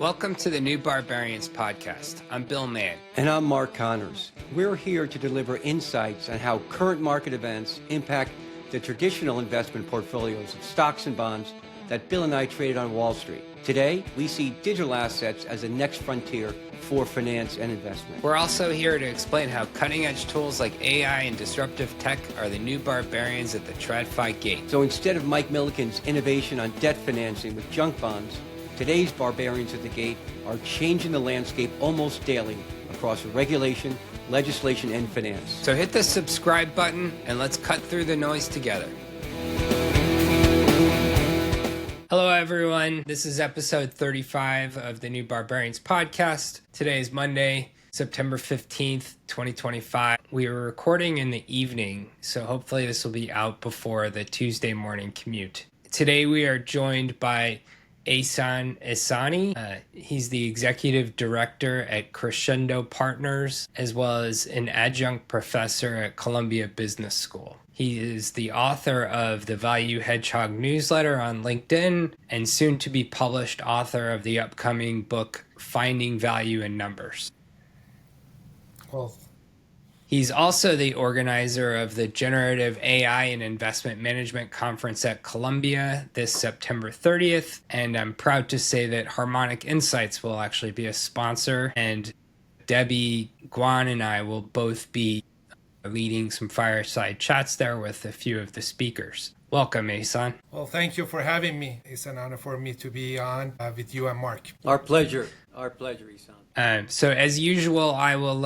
Welcome to the new Barbarians podcast. I'm Bill Mann. And I'm Mark Connors. We're here to deliver insights on how current market events impact the traditional investment portfolios of stocks and bonds that Bill and I traded on Wall Street. Today, we see digital assets as the next frontier for finance and investment. We're also here to explain how cutting-edge tools like AI and disruptive tech are the new barbarians at the TradFi gate. So instead of Mike Milliken's innovation on debt financing with junk bonds, today's barbarians at the gate are changing the landscape almost daily across regulation, legislation, and finance. So hit the subscribe button and let's cut through the noise together. Hello, everyone. This is episode 35 of the New Barbarians podcast. Today is Monday, September 15th, 2025. We are recording in the evening, so hopefully this will be out before the Tuesday morning commute. Today we are joined by Ehsan Ehsani. He's the executive director at Crescendo Partners, as well as an adjunct professor at Columbia Business School. He is the author of the Value Hedgehog newsletter on LinkedIn and soon to be published author of the upcoming book, Finding Value in Numbers. Well, he's also the organizer of the Generative AI and Investment Management Conference at Columbia this September 30th. And I'm proud to say that Harmonic Insights will actually be a sponsor. And Debbie Guan and I will both be leading some fireside chats there with a few of the speakers. Welcome, Ehsan. well, thank you for having me. It's an honor for me to be on with you and Mark. Our pleasure, Ehsan. So as usual, I will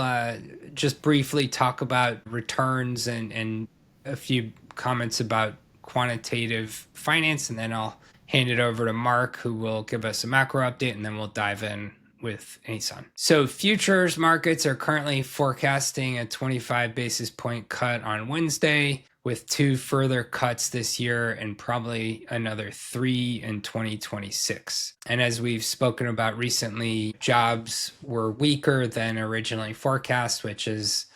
just briefly talk about returns and a few comments about quantitative finance, and then I'll hand it over to Mark, who will give us a macro update, and then we'll dive in with Ehsan. So futures markets are currently forecasting a 25 basis point cut on Wednesday, with 2 further cuts this year and probably another 3 in 2026. And as we've spoken about recently, jobs were weaker than originally forecast, which is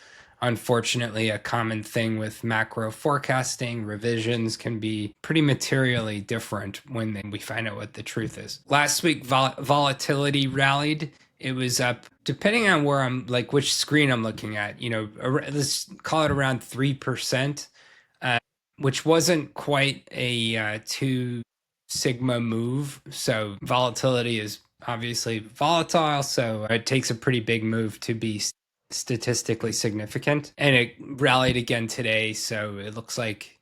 unfortunately a common thing with macro forecasting. Revisions can be pretty materially different when we find out what the truth is. Last week, volatility rallied. It was up, depending on where I'm, like which screen I'm looking at, let's call it around 3%. Which wasn't quite a 2 sigma move. So volatility is obviously volatile, so it takes a pretty big move to be statistically significant. And it rallied again today, so it looks like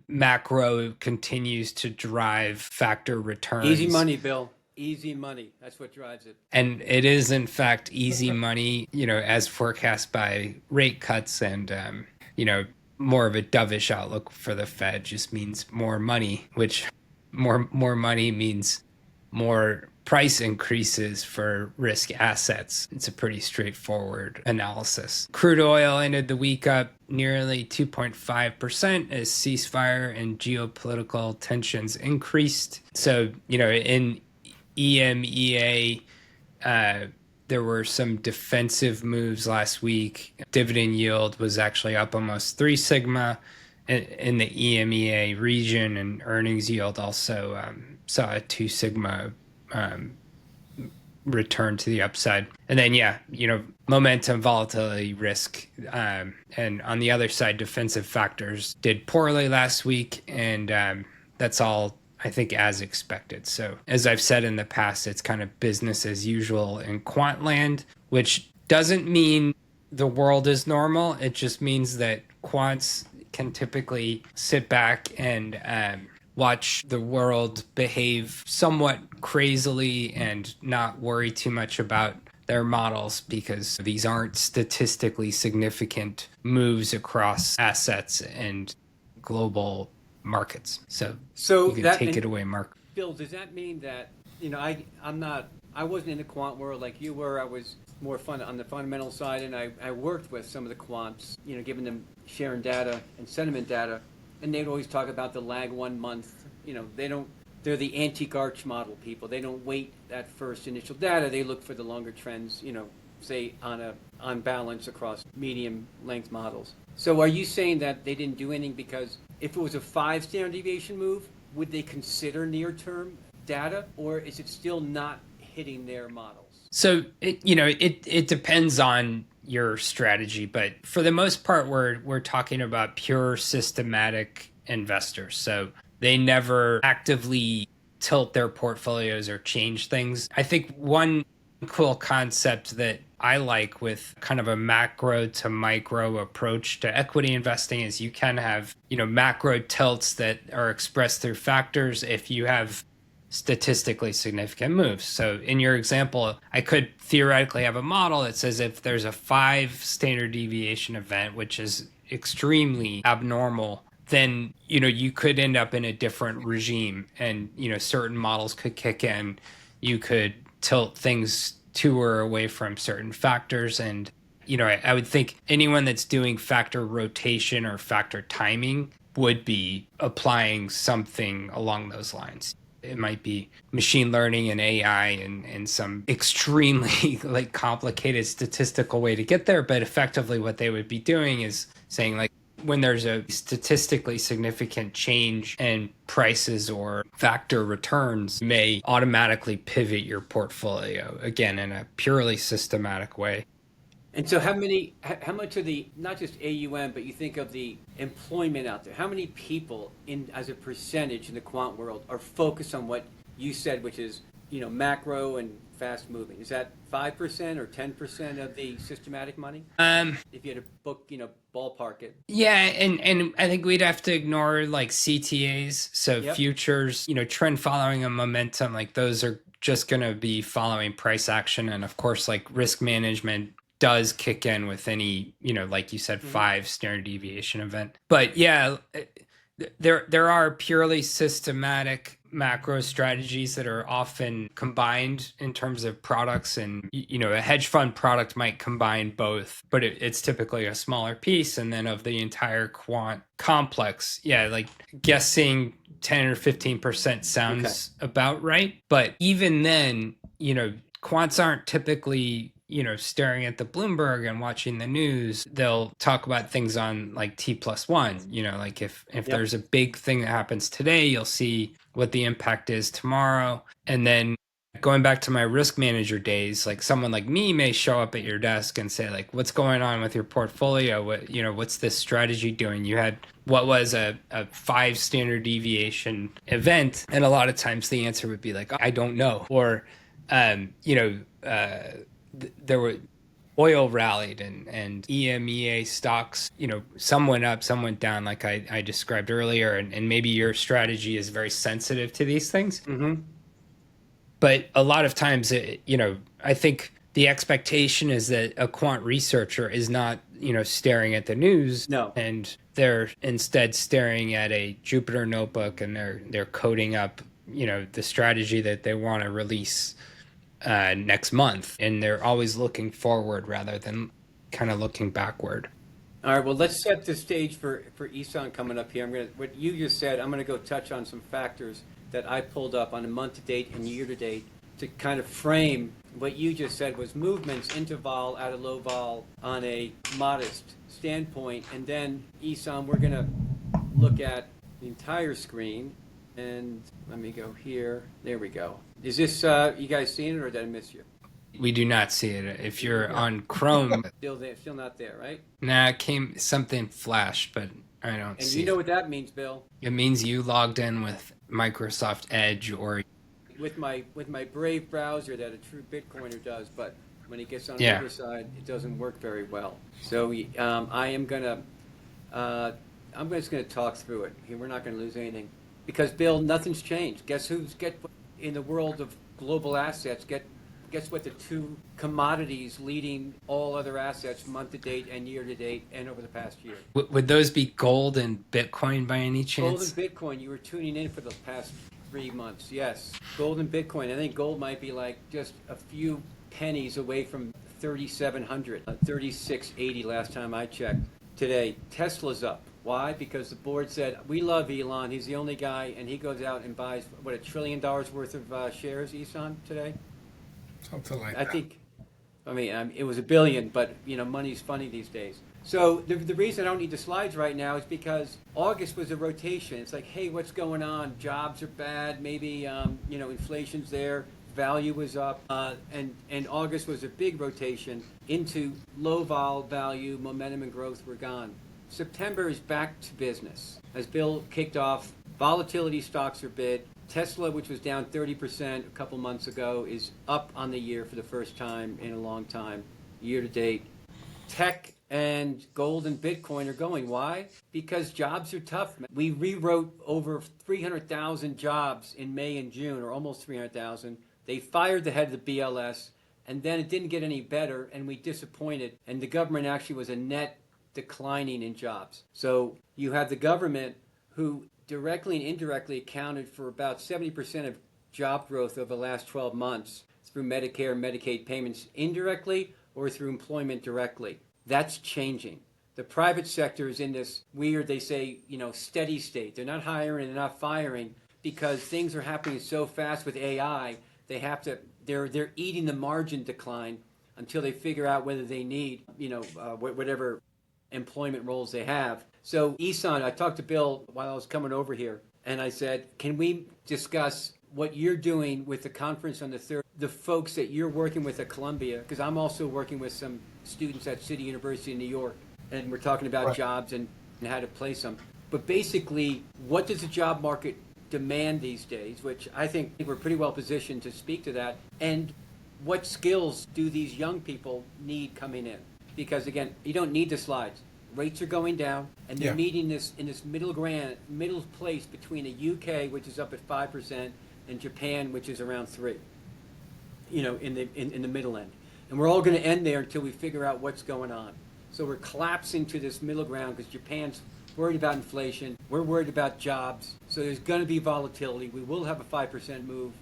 macro continues to drive factor returns. Easy money, Bill. Easy money. That's what drives it. And it is, in fact, easy money, as forecast by rate cuts and, more of a dovish outlook for the Fed just means more money, which more money means more price increases for risk assets. It's a pretty straightforward analysis. Crude oil ended the week up nearly 2.5% as ceasefire and geopolitical tensions increased. So, in EMEA, there were some defensive moves last week. Dividend yield was actually up almost 3 sigma in the EMEA region, and earnings yield also saw a 2 sigma return to the upside. And then, momentum, volatility, risk. And on the other side, defensive factors did poorly last week, and that's all, I think, as expected. So as I've said in the past, it's kind of business as usual in quant land, which doesn't mean the world is normal. It just means that quants can typically sit back and watch the world behave somewhat crazily and not worry too much about their models, because these aren't statistically significant moves across assets and global markets. So you can take it away, Mark. Bill, does that mean that, I wasn't in the quant world like you were. I was more fun on the fundamental side, and I worked with some of the quants, giving them sharing data and sentiment data, and they'd always talk about the lag 1 month. They're the anti-Garch model people. They don't wait that first initial data. They look for the longer trends, say on balance across medium length models. So are you saying that they didn't do anything because if it was a 5 standard deviation move, would they consider near term data, or is it still not hitting their models? So it depends on your strategy, but for the most part, we're talking about pure systematic investors. So they never actively tilt their portfolios or change things. I think one cool concept that I like with kind of a macro to micro approach to equity investing is you can have, macro tilts that are expressed through factors if you have statistically significant moves. So in your example, I could theoretically have a model that says if there's a 5 standard deviation event, which is extremely abnormal, then you could end up in a different regime, and certain models could kick in. You could tilt things to or away from certain factors, and I would think anyone that's doing factor rotation or factor timing would be applying something along those lines. It might be machine learning and AI and some extremely complicated statistical way to get there. But effectively what they would be doing is saying when there's a statistically significant change in prices or factor returns, may automatically pivot your portfolio, again, in a purely systematic way. And so how much of the, not just AUM, but you think of the employment out there, how many people as a percentage in the quant world are focused on what you said, which is, macro and fast moving? Is that 5% or 10% of the systematic money? If you had a book, ballpark it. Yeah, and I think we'd have to ignore CTAs, so Yep. futures, trend following a momentum, those are just going to be following price action. And of course, risk management does kick in with any, like you said, 5 standard deviation event. But yeah, there are purely systematic macro strategies that are often combined in terms of products, and a hedge fund product might combine both, but it's typically a smaller piece. And then of the entire quant complex, guessing 10 or 15% sounds about right. But even then, quants aren't typically staring at the Bloomberg and watching the news. They'll talk about things on T+1, if there's a big thing that happens today, you'll see what the impact is tomorrow. And then going back to my risk manager days, someone like me may show up at your desk and say what's going on with your portfolio? What's this strategy doing? You had what was a 5 standard deviation event. And a lot of times the answer would be I don't know. Or, there were oil rallied and EMEA stocks, some went up, some went down, like I described earlier. And maybe your strategy is very sensitive to these things. Mm-hmm. But a lot of times, I think the expectation is that a quant researcher is not, staring at the news. No. And they're instead staring at a Jupyter notebook, and they're coding up, the strategy that they want to release next month, and they're always looking forward rather than kind of looking backward. All right, well, let's set the stage for Ehsan coming up here. What you just said, I'm gonna go touch on some factors that I pulled up on a month to date and year to date to kind of frame what you just said was movements into vol, out of low vol on a modest standpoint. And then Ehsan, we're gonna look at the entire screen. And let me go here. There we go. Is this, you guys seeing it, or did I miss you? We do not see it. If you're on Chrome, Still not there, right? nah, something flashed, but I don't see And you know what that means, Bill? it. Means you logged in with Microsoft Edge or With my Brave browser that a true Bitcoiner does, but when he gets on the Yeah. other side, it doesn't work very well. So I'm just gonna talk through it. We're not gonna lose anything. Because, Bill, nothing's changed. Guess in the world of global assets, guess what the 2 commodities leading all other assets month to date and year to date and over the past year? would those be gold and Bitcoin by any chance? Gold and Bitcoin. You were tuning in for the past 3 months. Yes, gold and Bitcoin. I think gold might be just a few pennies away from 3,700, 3,680 last time I checked. Today, Tesla's up. Why? Because the board said, we love Elon. He's the only guy, and he goes out and buys, $1 trillion worth of shares, Ehsan, today? Something like I that. think, it was $1 billion, but, money's funny these days. So the reason I don't need the slides right now is because August was a rotation. It's hey, what's going on? Jobs are bad. Maybe, inflation's there. value was up, and August was a big rotation into low vol value, momentum and growth were gone. September is back to business. As Bill kicked off, volatility stocks are bid. Tesla, which was down 30% a couple months ago, is up on the year for the first time in a long time, year to date. Tech and gold and Bitcoin are going. Why? Because jobs are tough. We rewrote over 300,000 jobs in May and June, or almost 300,000. They fired the head of the BLS, and then it didn't get any better, and we disappointed. And the government actually was a net declining in jobs. So you have the government who directly and indirectly accounted for about 70% of job growth over the last 12 months through Medicare and Medicaid payments indirectly or through employment directly. That's changing. The private sector is in this weird, they say, steady state. They're not hiring and they're not firing because things are happening so fast with AI. They're eating the margin decline until they figure out whether they need, whatever employment roles they have. So Ehsan, I talked to Bill while I was coming over here, and I said, can we discuss what you're doing with the conference on the 3rd, the folks that you're working with at Columbia, because I'm also working with some students at City University in New York, and we're talking about jobs and how to place them. But basically, what does the job market demand these days, which I think we're pretty well positioned to speak to that, and what skills do these young people need coming in? Because again, you don't need the slides. Rates are going down, and they're meeting this in this middle place between the UK, which is up at 5%, and Japan, which is around 3%. In the middle end, and we're all going to end there until we figure out what's going on. So we're collapsing to this middle ground because Japan's worried about inflation. We're worried about jobs. So there's going to be volatility. We will have a 5% move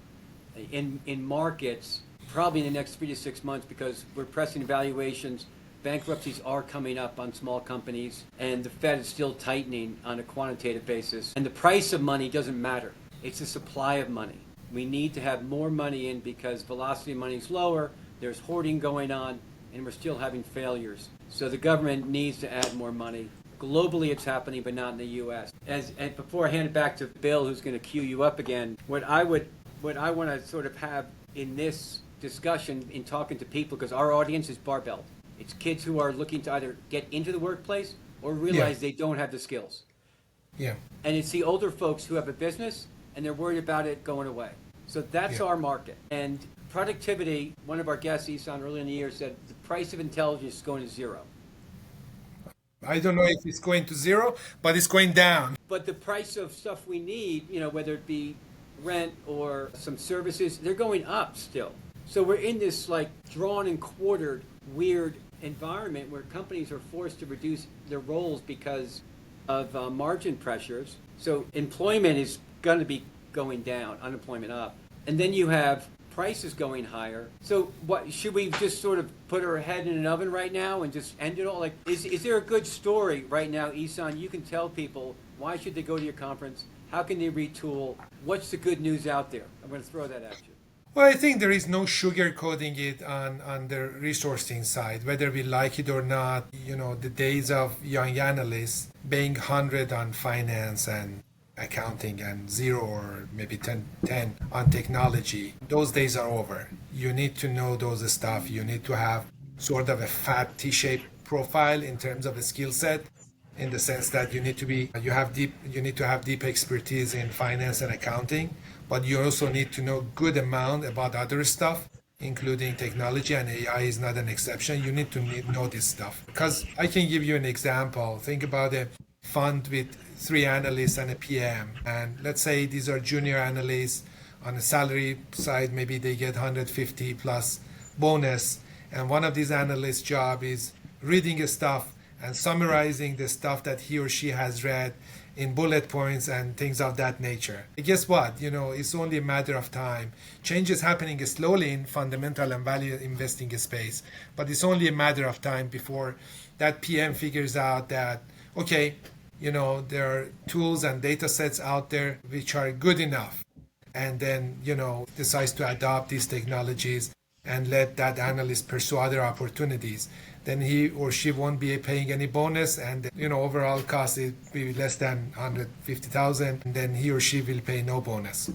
in markets probably in the next 3 to 6 months because we're pressing valuations. Bankruptcies are coming up on small companies, and the Fed is still tightening on a quantitative basis. And the price of money doesn't matter. It's the supply of money. We need to have more money in because velocity of money is lower, there's hoarding going on, and we're still having failures. So the government needs to add more money. Globally it's happening, but not in the U.S. And before I hand it back to Bill, who's going to cue you up again, what I want to sort of have in this discussion in talking to people, because our audience is barbell. It's kids who are looking to either get into the workplace or realize they don't have the skills. Yeah. And it's the older folks who have a business and they're worried about it going away. So that's our market. And productivity, one of our guests, Ehsan, earlier in the year said the price of intelligence is going to zero. I don't know if it's going to zero, but it's going down. But the price of stuff we need, whether it be rent or some services, they're going up still. So we're in this drawn and quartered weird environment where companies are forced to reduce their roles because of margin pressures. So employment is going to be going down, unemployment up. And then you have prices going higher. So what should we just sort of put our head in an oven right now and just end it all? Is there a good story right now, Ehsan, you can tell people why should they go to your conference? How can they retool? What's the good news out there? I'm going to throw that at you. Well, I think there is no sugarcoating it on the resourcing side, whether we like it or not. The days of young analysts being 100 on finance and accounting and 0 or maybe 10 on technology, those days are over. You need to know those stuff. You need to have sort of a fat T-shaped profile in terms of a skill set, in the sense that you need to have deep expertise in finance and accounting, but you also need to know good amount about other stuff, including technology, and AI is not an exception. You need to know this stuff. Because I can give you an example. Think about a fund with 3 analysts and a PM, and let's say these are junior analysts. On the salary side, maybe they get 150 plus bonus, and one of these analysts' job is reading stuff and summarizing the stuff that he or she has read in bullet points and things of that nature. Guess what? It's only a matter of time. Change is happening slowly in fundamental and value investing space, but it's only a matter of time before that PM figures out that, okay, there are tools and data sets out there which are good enough, and then, decides to adopt these technologies and let that analyst pursue other opportunities. Then he or she won't be paying any bonus, and overall cost will be less than 150,000, and then he or she will pay no bonus.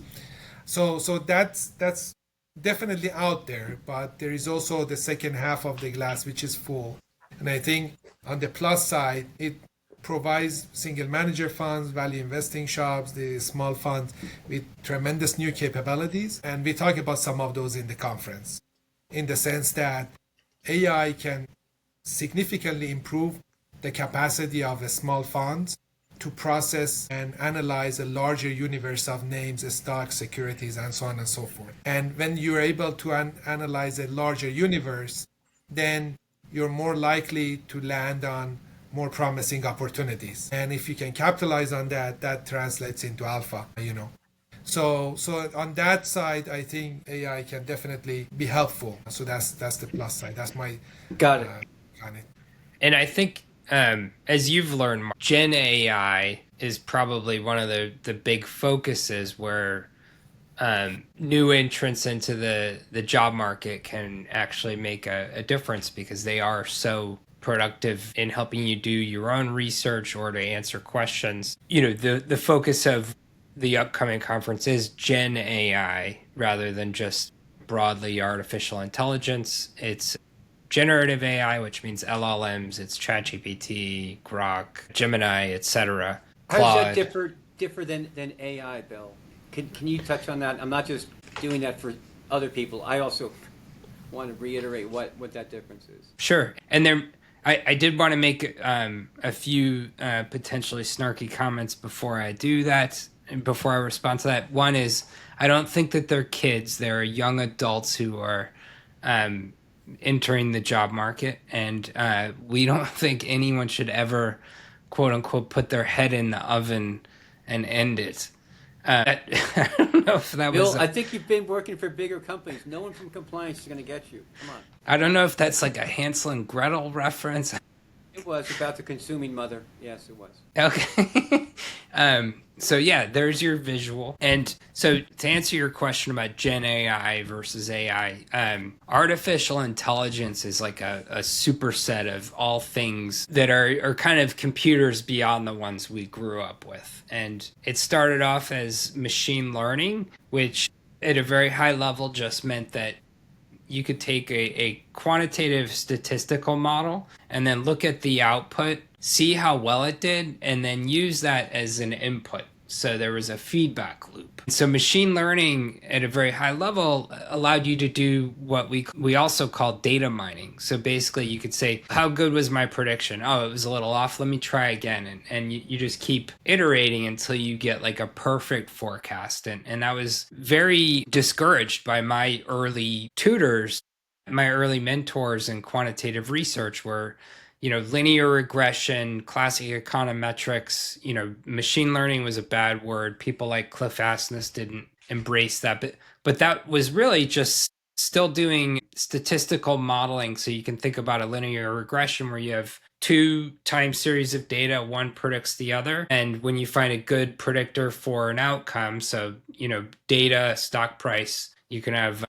So that's definitely out there, but there is also the second half of the glass, which is full. And I think on the plus side, it provides single manager funds, value investing shops, the small funds with tremendous new capabilities. And we talk about some of those in the conference, in the sense that AI can significantly improve the capacity of the small funds to process and analyze a larger universe of names, stocks, securities, and so on and so forth. And when you're able to analyze a larger universe, then you're more likely to land on more promising opportunities. And if you can capitalize on that, that translates into alpha. So on that side, I think AI can definitely be helpful. So that's the plus side. That's my Got it. on it. And I think, as you've learned, Gen AI is probably one of the big focuses where new entrants into the job market can actually make a difference because they are so productive in helping you do your own research or to answer questions. The focus of the upcoming conference is Gen AI rather than just broadly artificial intelligence. It's generative AI, which means LLMs. It's ChatGPT, Grok, Gemini, etc. How does that Claude. differ than AI, Bill? Can you touch on that? I'm not just doing that for other people. I also want to reiterate what that difference is. Sure. And I did want to make a few potentially snarky comments before I do that, and before I respond to that. One is, I don't think that they're kids. They're young adults who are entering the job market. And we don't think anyone should ever, quote unquote, put their head in the oven and end it. I don't know if that Bill, was. I think you've been working for bigger companies. No one from compliance is going to get you. Come on. I don't know if that's like a Hansel and Gretel reference. It was about the consuming mother. Yes, it was. Okay. So yeah, there's your visual. And so to answer your question about Gen AI versus AI, artificial intelligence is like a superset of all things that are kind of computers beyond the ones we grew up with. And it started off as machine learning, which at a very high level just meant that you could take a quantitative statistical model and then look at the output, see how well it did, and then use that as an input. So there was a feedback loop. So machine learning at a very high level allowed you to do what we also call data mining. So basically you could say, how good was my prediction? Oh, it was a little off. Let me try again. And you just keep iterating until you get like a perfect forecast. And I was very discouraged by my early tutors, my early mentors in quantitative research were, linear regression, classic econometrics, machine learning was a bad word. People like Cliff Asness didn't embrace that. But that was really just still doing statistical modeling. So you can think about a linear regression where you have two time series of data, one predicts the other. And when you find a good predictor for an outcome, so, data, stock price, you can have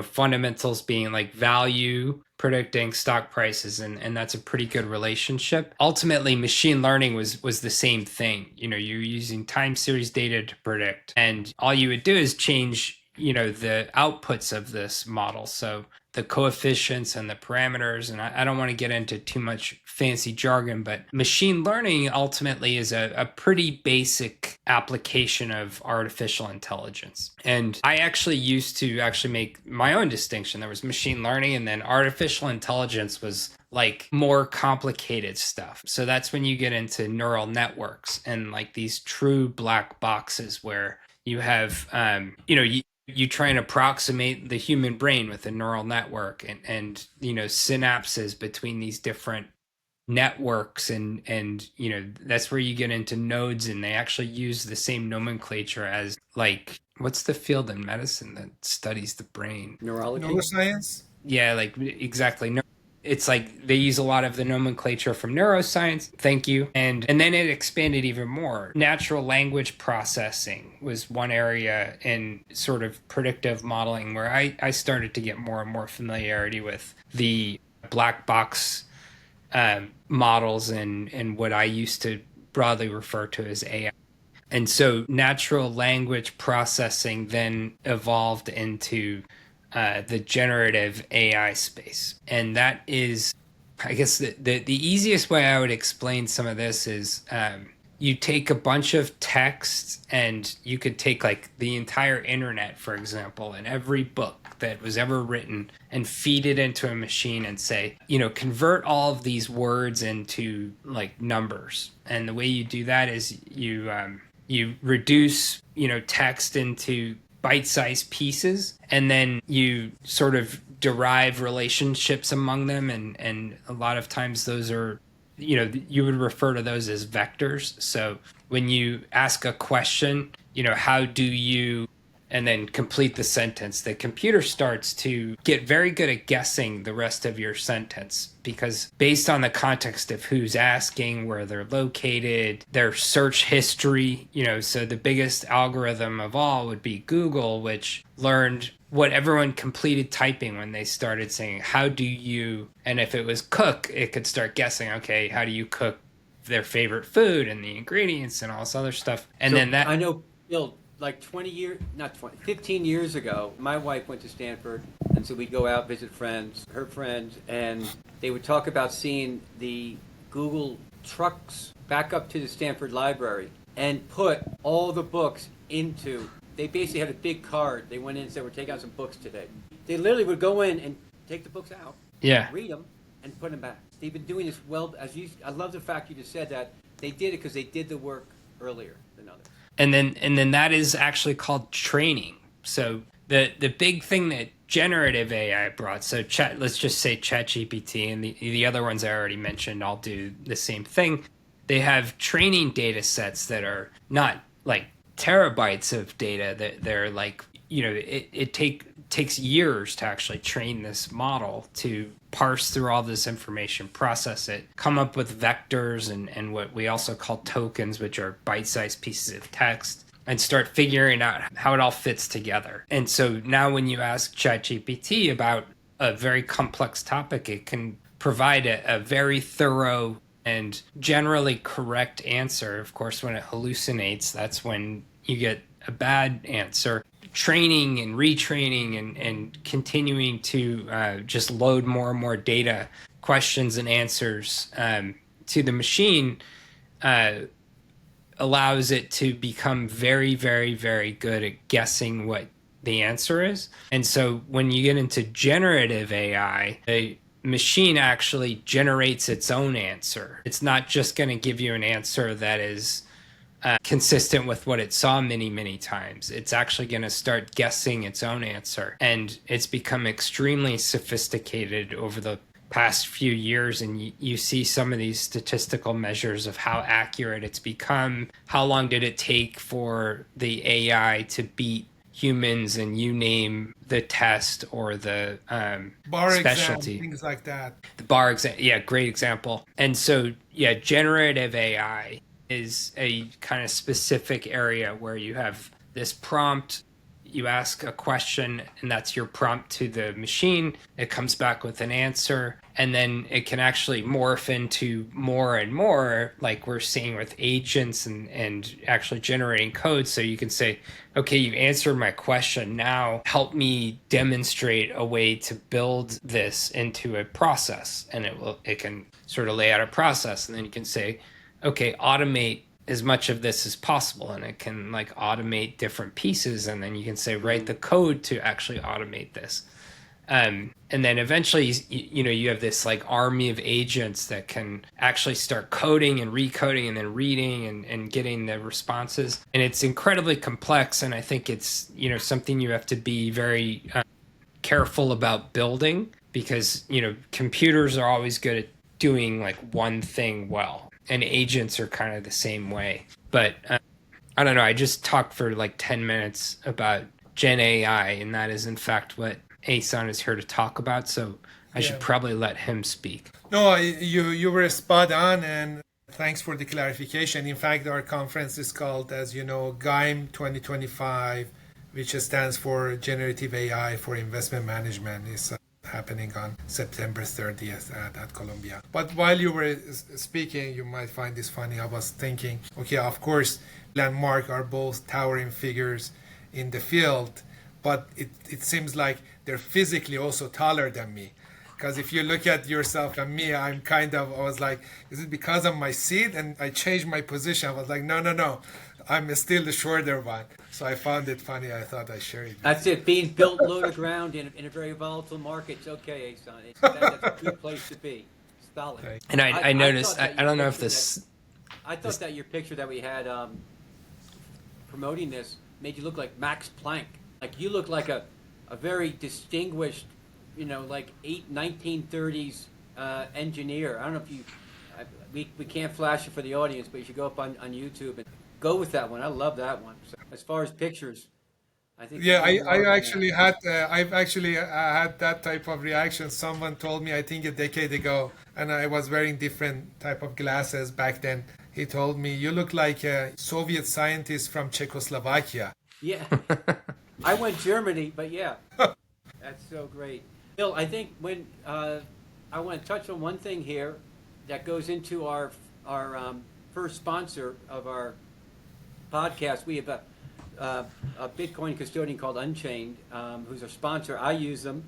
fundamentals being like value predicting stock prices, and that's a pretty good relationship. Ultimately, machine learning was the same thing. You're using time series data to predict, and all you would do is change the outputs of this model, so the coefficients and the parameters. And I don't want to get into too much fancy jargon, but machine learning ultimately is a pretty basic application of artificial intelligence. And I actually used to make my own distinction. There was machine learning, and then artificial intelligence was like more complicated stuff. So that's when you get into neural networks and like these true black boxes where you have, you try and approximate the human brain with a neural network and synapses between these different networks, and that's where you get into nodes, and they actually use the same nomenclature as, like, what's the field in medicine that studies the brain? Neurology? Neuroscience? Yeah, like exactly. It's like they use a lot of the nomenclature from neuroscience. Thank you. And then it expanded even more. Natural language processing was one area in sort of predictive modeling where I started to get more and more familiarity with the black box models and what I used to broadly refer to as AI. And so natural language processing then evolved into the generative AI space. And that is, I guess, the easiest way I would explain some of this is you take a bunch of text and you could take like the entire internet, for example, and every book that was ever written and feed it into a machine and say, convert all of these words into like numbers. And the way you do that is you reduce, text into bite-sized pieces, and then you sort of derive relationships among them, and a lot of times those are, you would refer to those as vectors. So when you ask a question, how do you, and then complete the sentence, the computer starts to get very good at guessing the rest of your sentence, because based on the context of who's asking, where they're located, their search history, so the biggest algorithm of all would be Google, which learned what everyone completed typing when they started saying, how do you, and if it was cook, it could start guessing, okay, how do you cook their favorite food and the ingredients and all this other stuff. And So then that, I know, Bill, like 15 years ago, my wife went to Stanford, and so we'd go out, visit friends, her friends, and they would talk about seeing the Google trucks back up to the Stanford library and put all the books into, they basically had a big card. They went in and said, we're taking out some books today. They literally would go in and take the books out, read them, and put them back. They've been doing this well, I love the fact you just said that they did it because they did the work earlier than others. And then that is actually called training. So the big thing that generative AI brought, so let's just say ChatGPT, and the other ones I already mentioned all do the same thing. They have training data sets that are not like terabytes of data, that they're like, it takes years to actually train this model to parse through all this information, process it, come up with vectors and what we also call tokens, which are bite-sized pieces of text, and start figuring out how it all fits together. And so now when you ask ChatGPT about a very complex topic, it can provide a very thorough and generally correct answer. Of course, when it hallucinates, that's when you get a bad answer. Training and retraining and continuing to just load more and more data, questions and answers to the machine allows it to become very, very, very good at guessing what the answer is. And so when you get into generative AI, the machine actually generates its own answer. It's not just going to give you an answer that is consistent with what it saw many, many times. It's actually going to start guessing its own answer. And it's become extremely sophisticated over the past few years. And you see some of these statistical measures of how accurate it's become. How long did it take for the AI to beat humans, and you name the test or the Bar specialty. Exam, things like that. The bar exam, yeah, great example. And so, yeah, generative AI is a kind of specific area where you have this prompt, you ask a question, and that's your prompt to the machine. It comes back with an answer, and then it can actually morph into more and more, like we're seeing with agents and actually generating code. So you can say, okay, you answered my question. Now help me demonstrate a way to build this into a process. And it can sort of lay out a process, and then you can say, okay, automate as much of this as possible, and it can like automate different pieces, and then you can say write the code to actually automate this, and then eventually you have this like army of agents that can actually start coding and recoding and then reading and getting the responses, and it's incredibly complex. And I think it's something you have to be very careful about building, because computers are always good at doing like one thing well. And agents are kind of the same way. But I don't know, I just talked for like 10 minutes about GenAI, and that is in fact what Ehsan is here to talk about. So I should probably let him speak. No, you were spot on, and thanks for the clarification. In fact, our conference is called, as you know, GAIM 2025, which stands for Generative AI for Investment Management. It's happening on September 30th at Columbia. But while you were speaking, you might find this funny. I was thinking, okay, of course, and Mark are both towering figures in the field, but it seems like they're physically also taller than me. Because if you look at yourself and me, I was like, is it because of my seat? And I changed my position. I was like, no, I'm still the shorter one. So I found it funny. I thought I'd share it with That's you. it. Being built low to ground in a very volatile market. It's okay, Ehsan. That's a good place to be. Solid. Right. And I noticed, thought that I your don't know if picture this, I thought that your picture that we had promoting this made you look like Max Planck. Like you look like a very distinguished, like 1930s engineer. I don't know if you, we can't flash it for the audience, but you should go up on YouTube and go with that one. I love that one. So as far as pictures, I think Yeah, you I are on that. actually had I've actually had that type of reaction. Someone told me I think a decade ago, and I was wearing different type of glasses back then. He told me you look like a Soviet scientist from Czechoslovakia. Yeah, I went Germany, but yeah, that's so great. Bill, I think when I want to touch on one thing here that goes into our first sponsor of our podcast. We have a Bitcoin custodian called Unchained, who's our sponsor. I use them.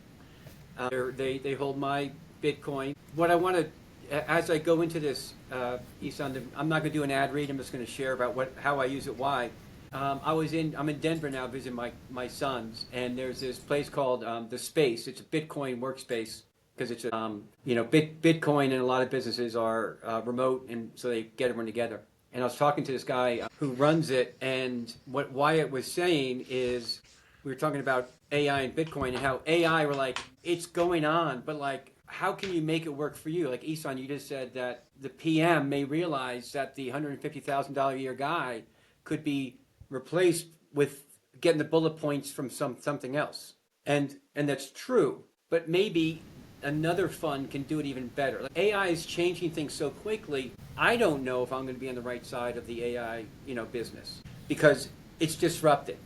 They hold my Bitcoin. What I want to, as I go into this, Ehsan, I'm not going to do an ad read. I'm just going to share about how I use it, why. I'm in Denver now visiting my sons, and there's this place called The Space. It's a Bitcoin workspace because it's Bitcoin and a lot of businesses are remote, and so they get everyone together. And I was talking to this guy who runs it, and what Wyatt was saying is we were talking about AI and Bitcoin and how AI were like, it's going on, but like, how can you make it work for you? Like Ehsan, you just said that the PM may realize that the $150,000 a year guy could be replaced with getting the bullet points from something else. And that's true, but maybe another fund can do it even better. Like AI is changing things so quickly. I don't know if I'm going to be on the right side of the AI, business because it's disrupted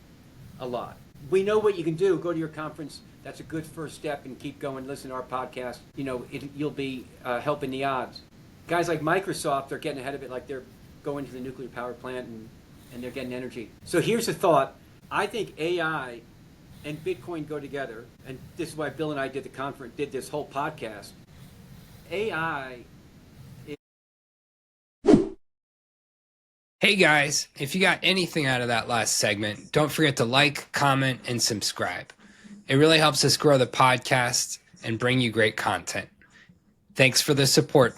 a lot. We know what you can do. Go to your conference. That's a good first step, and keep going. Listen to our podcast. You'll be helping the odds. Guys like Microsoft are getting ahead of it, like they're going to the nuclear power plant and they're getting energy. So here's a thought. I think AI and Bitcoin go together, and this is why Bill and I did this whole podcast. AI is... hey guys, if you got anything out of that last segment, don't forget to like, comment, and subscribe. It really helps us grow the podcast and bring you great content. Thanks for the support.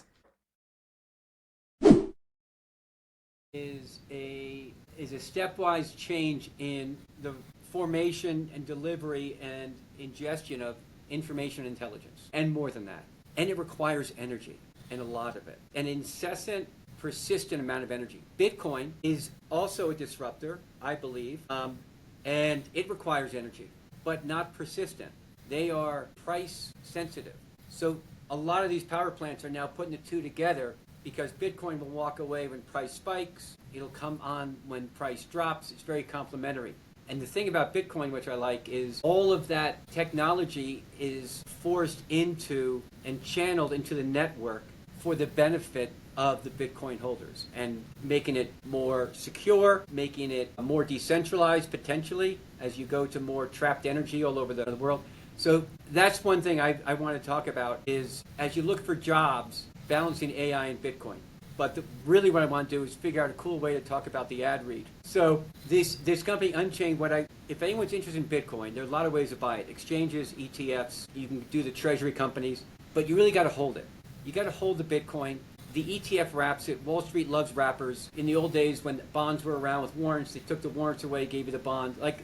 Is a stepwise change in the formation and delivery and ingestion of information intelligence, and more than that. And it requires energy, and a lot of it. An incessant, persistent amount of energy. Bitcoin is also a disruptor, I believe, and it requires energy, but not persistent. They are price sensitive. So a lot of these power plants are now putting the two together because Bitcoin will walk away when price spikes. It'll come on when price drops. It's very complementary. And the thing about Bitcoin, which I like, is all of that technology is forced into and channeled into the network for the benefit of the Bitcoin holders, and making it more secure, making it more decentralized potentially as you go to more trapped energy all over the world. So that's one thing I want to talk about is as you look for jobs, balancing AI and Bitcoin. But really what I want to do is figure out a cool way to talk about the ad read. So this company Unchained, if anyone's interested in Bitcoin, there are a lot of ways to buy it. Exchanges, ETFs, you can do the treasury companies, but you really got to hold it. You got to hold the Bitcoin. The ETF wraps it. Wall Street loves wrappers. In the old days when bonds were around with warrants, they took the warrants away, gave you the bond. Like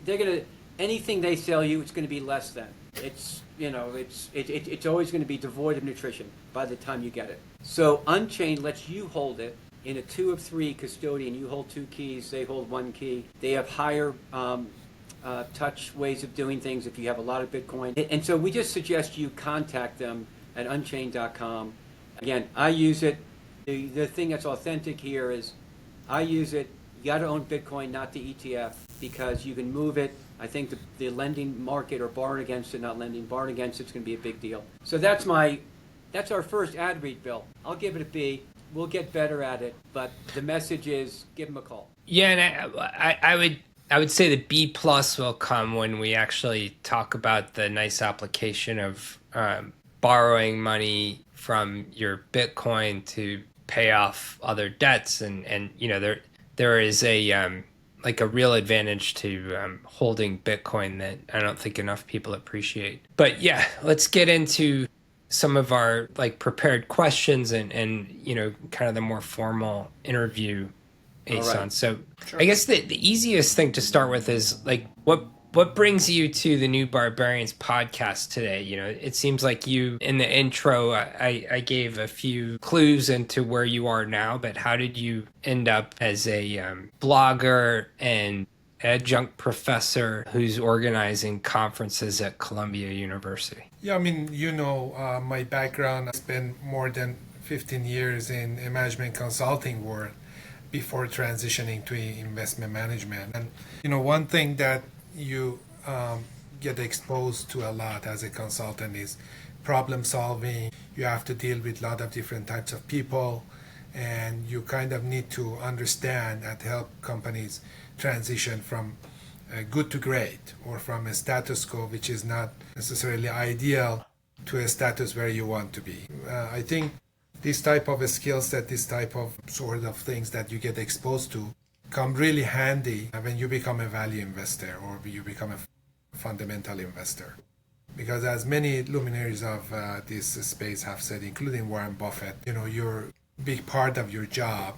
anything they sell you, it's going to be less than. It's always going to be devoid of nutrition by the time you get it. So Unchained lets you hold it in a 2 of 3 custodian. You hold 2 keys, they hold 1 key. They have higher touch ways of doing things if you have a lot of Bitcoin. And so we just suggest you contact them at unchained.com. Again, I use it. The thing that's authentic here is I use it. You got to own Bitcoin, not the ETF, because you can move it. I think the lending market, or borrowing against it, not lending, borrowing against it's going to be a big deal. So that's our first ad read, Bill. I'll give it a B. We'll get better at it, but the message is give them a call. Yeah, and I would I would say the B plus will come when we actually talk about the nice application of borrowing money from your Bitcoin to pay off other debts, and there is a like a real advantage to holding Bitcoin that I don't think enough people appreciate. But yeah, let's get into some of our like prepared questions and kind of the more formal interview, All right. Ehsan. So Sure. I guess the easiest thing to start with is like what brings you to the new Barbarians podcast today? It seems like you in the intro I gave a few clues into where you are now, but how did you end up as a blogger and adjunct professor who's organizing conferences at Columbia University? Yeah, I mean, my background, I spent more than 15 years in a management consulting world before transitioning to investment management. And, one thing that you get exposed to a lot as a consultant is problem solving. You have to deal with a lot of different types of people, and you kind of need to understand and help companies transition from good to great, or from a status quo which is not necessarily ideal to a status where you want to be. I think this type of a skill set, this type of sort of things that you get exposed to come really handy when you become a value investor or you become a fundamental investor. Because as many luminaries of this space have said, including Warren Buffett, your big part of your job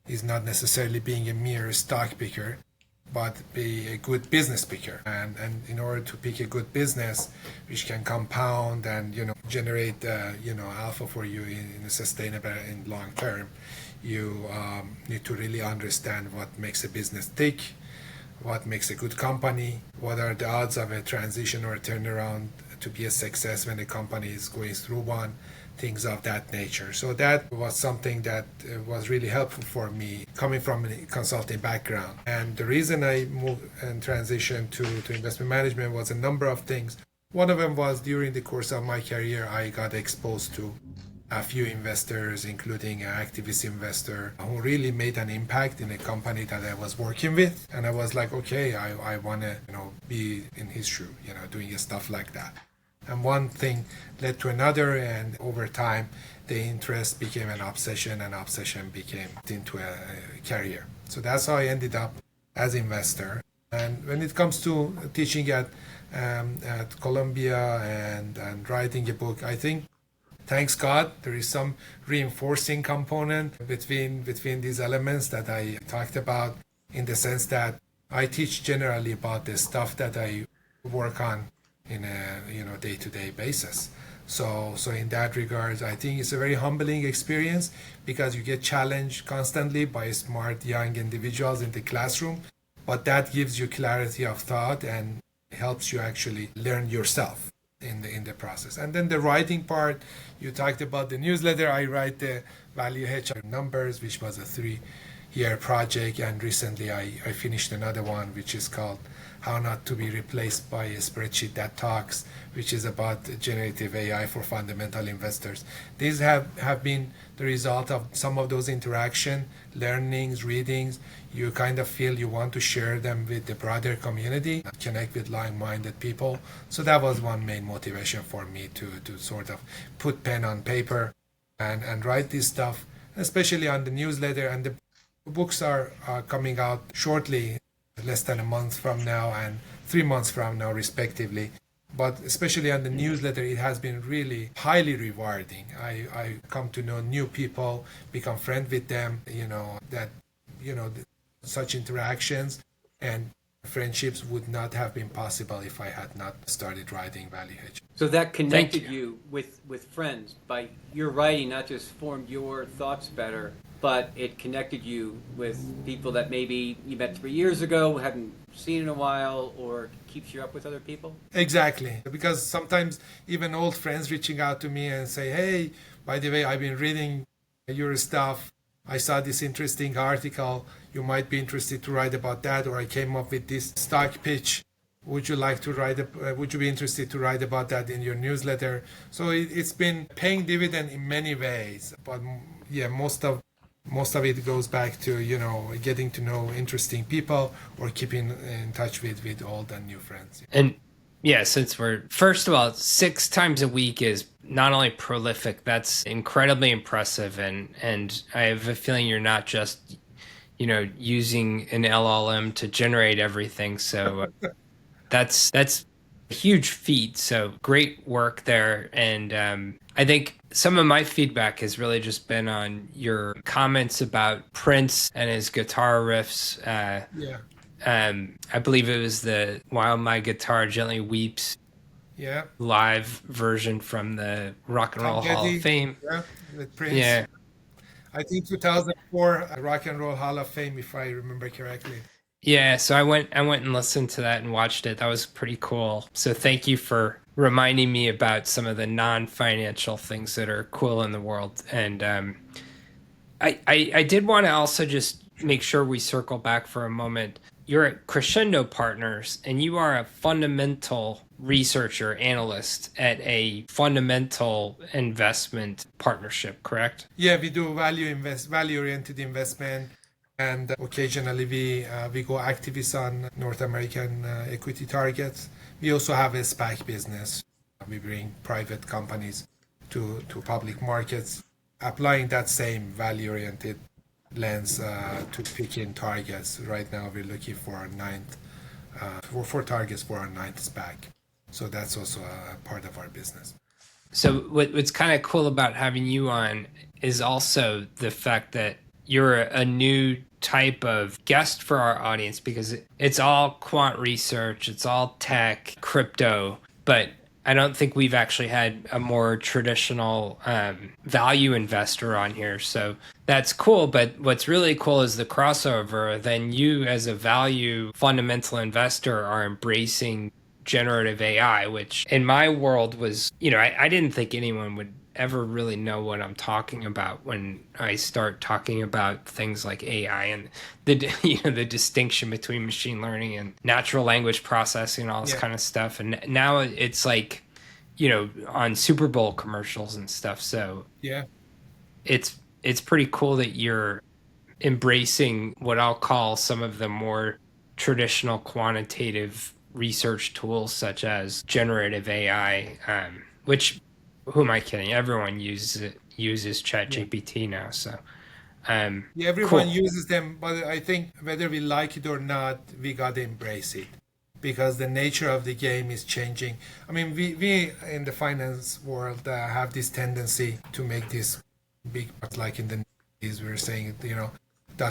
is not necessarily being a mere stock picker, but be a good business picker. And in order to pick a good business which can compound and generate alpha for you in a sustainable and long term, you need to really understand what makes a business tick, what makes a good company, what are the odds of a transition or a turnaround to be a success when a company is going through one, things of that nature. So that was something that was really helpful for me coming from a consulting background. And the reason I moved and transitioned to investment management was a number of things. One of them was during the course of my career, I got exposed to a few investors, including an activist investor who really made an impact in a company that I was working with. And I was like, okay, I want to, be in his shoe, doing stuff like that. And one thing led to another, and over time, the interest became an obsession, and obsession became into a career. So that's how I ended up as investor. And when it comes to teaching at Columbia and writing a book, I think, thanks God, there is some reinforcing component between these elements that I talked about, in the sense that I teach generally about the stuff that I work on in a day-to-day basis. So in that regard, I think it's a very humbling experience, because you get challenged constantly by smart young individuals in the classroom, but that gives you clarity of thought and helps you actually learn yourself in the process. And then the writing part, you talked about the newsletter. I write the Value Hedge Numbers, which was a 3-year project, and recently I finished another one which is called How Not to Be Replaced by a Spreadsheet That Talks, which is about generative AI for fundamental investors. These have been the result of some of those interaction, learnings, readings. You kind of feel you want to share them with the broader community, connect with like-minded people. So that was one main motivation for me to sort of put pen on paper and write this stuff, especially on the newsletter. And the books are coming out shortly, less than a month from now and 3 months from now, respectively. But especially on the newsletter, it has been really highly rewarding. I come to know new people, become friends with them, such interactions and friendships would not have been possible if I had not started writing Value Hedge. So that connected Thank you. you with friends. By your writing, not just formed your thoughts better, but it connected you with people that maybe you met 3 years ago, hadn't seen in a while, or keeps you up with other people? Exactly. Because sometimes even old friends reaching out to me and say, hey, by the way, I've been reading your stuff. I saw this interesting article. You might be interested to write about that, or I came up with this stock pitch. Would you like to write? Would you be interested to write about that in your newsletter? So it's been paying dividend in many ways. But yeah, most of Most of it goes back to, getting to know interesting people or keeping in touch with old and new friends. And yeah, since we're, first of all, 6 times a week is not only prolific, that's incredibly impressive. And I have a feeling you're not just, using an LLM to generate everything. So that's a huge feat. So great work there. And I think some of my feedback has really just been on your comments about Prince and his guitar riffs. Yeah. I believe it was the While My Guitar Gently Weeps Yeah. live version from the Rock and Roll Hall of Fame. Yeah, with Prince. Yeah. I think 2004 Rock and Roll Hall of Fame, if I remember correctly. Yeah, so I went and listened to that and watched it. That was pretty cool. So thank you for reminding me about some of the non-financial things that are cool in the world. And I did want to also just make sure we circle back for a moment. You're at Crescendo Partners, and you are a fundamental researcher analyst at a fundamental investment partnership, correct? Yeah, we do value-oriented investment, and occasionally we go activists on North American equity targets. We also have a SPAC business. We bring private companies to public markets, applying that same value-oriented lens to pick in targets. Right now, we're looking for our four targets for our ninth SPAC. So that's also a part of our business. So what's kind of cool about having you on is also the fact that you're a new type of guest for our audience, because it's all quant research, it's all tech, crypto, but I don't think we've actually had a more traditional value investor on here. So that's cool. But what's really cool is the crossover. Then you, as a value fundamental investor, are embracing generative AI, which in my world was, I didn't think anyone would ever really know what I'm talking about when I start talking about things like AI and the the distinction between machine learning and natural language processing and all this kind of stuff. And now it's like, on Super Bowl commercials and stuff. So yeah, it's pretty cool that you're embracing what I'll call some of the more traditional quantitative research tools, such as generative AI, which, who am I kidding? Everyone uses ChatGPT now. So everyone uses them, but I think whether we like it or not, we gotta embrace it, because the nature of the game is changing. I mean, we in the finance world have this tendency to make this big, like in the 90s, we were saying,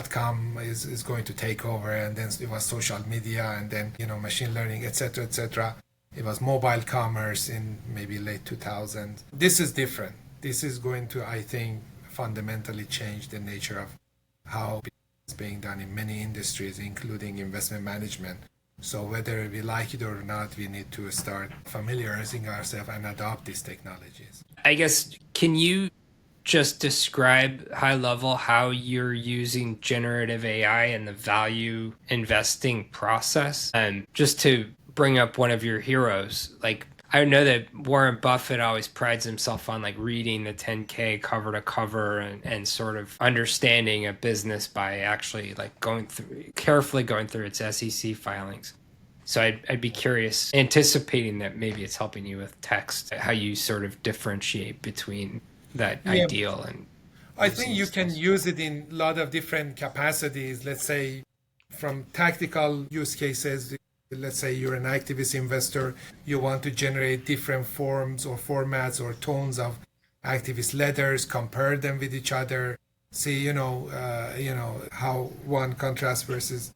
.com is going to take over, and then it was social media, and then machine learning, etc., etc. It was mobile commerce in maybe late 2000s. This is different. This is going to, I think, fundamentally change the nature of how it's being done in many industries, including investment management. So whether we like it or not, we need to start familiarizing ourselves and adopt these technologies. I guess, can you just describe high level how you're using generative AI in the value investing process? And just to bring up one of your heroes, like, I know that Warren Buffett always prides himself on like reading the 10K cover to cover and sort of understanding a business by actually like carefully going through its SEC filings. So I'd be curious, anticipating that maybe it's helping you with text, how you sort of differentiate between that ideal and I think you can use it in a lot of different capacities. Let's say from tactical use cases, let's say you're an activist investor, you want to generate different forms or formats or tones of activist letters, compare them with each other, see, how one contrasts versus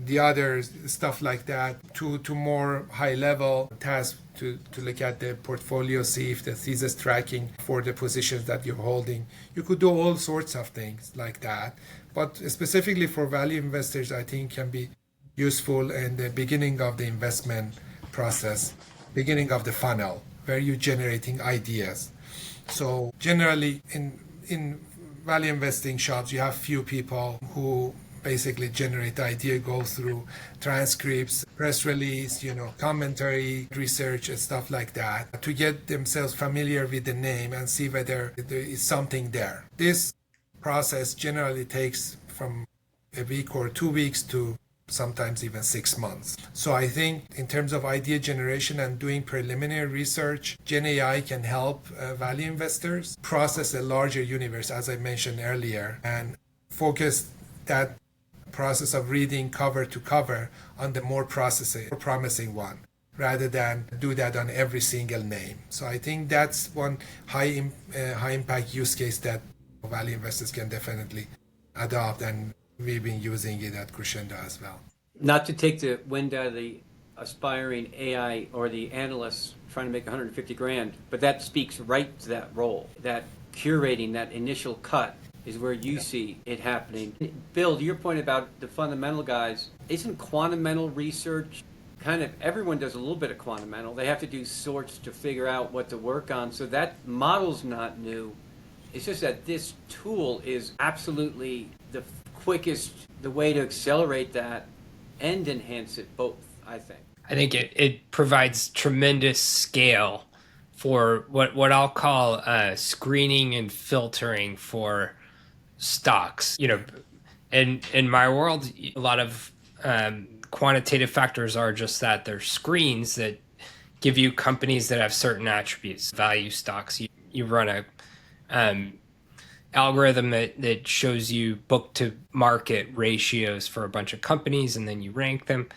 the other, stuff like that, to more high level tasks to look at the portfolio, see if the thesis tracking for the positions that you're holding. You could do all sorts of things like that. But specifically for value investors, I think can be useful in the beginning of the investment process, beginning of the funnel, where you're generating ideas. So generally in value investing shops, you have few people who basically generate the idea, go through transcripts, press release, commentary, research, and stuff like that, to get themselves familiar with the name and see whether there is something there. This process generally takes from a week or 2 weeks to sometimes even 6 months. So I think in terms of idea generation and doing preliminary research, GenAI can help value investors process a larger universe, as I mentioned earlier, and focus that process of reading cover to cover on the more promising one, rather than do that on every single name. So I think that's one high impact use case that value investors can definitely adopt, and we've been using it at Crescendo as well. Not to take the wind out of the aspiring AI or the analysts trying to make 150 grand, but that speaks right to that role. That curating, that initial cut is where you see it happening. Bill, to your point about the fundamental guys, isn't quantamental research kind of, everyone does a little bit of quantamental. They have to do sorts to figure out what to work on. So that model's not new. It's just that this tool is absolutely the quickest, the way to accelerate that and enhance it both, I think. I think it provides tremendous scale for what I'll call screening and filtering for stocks. In my world, a lot of quantitative factors are just that. They're screens that give you companies that have certain attributes, value stocks. You run a algorithm that shows you book to market ratios for a bunch of companies, and then you rank them.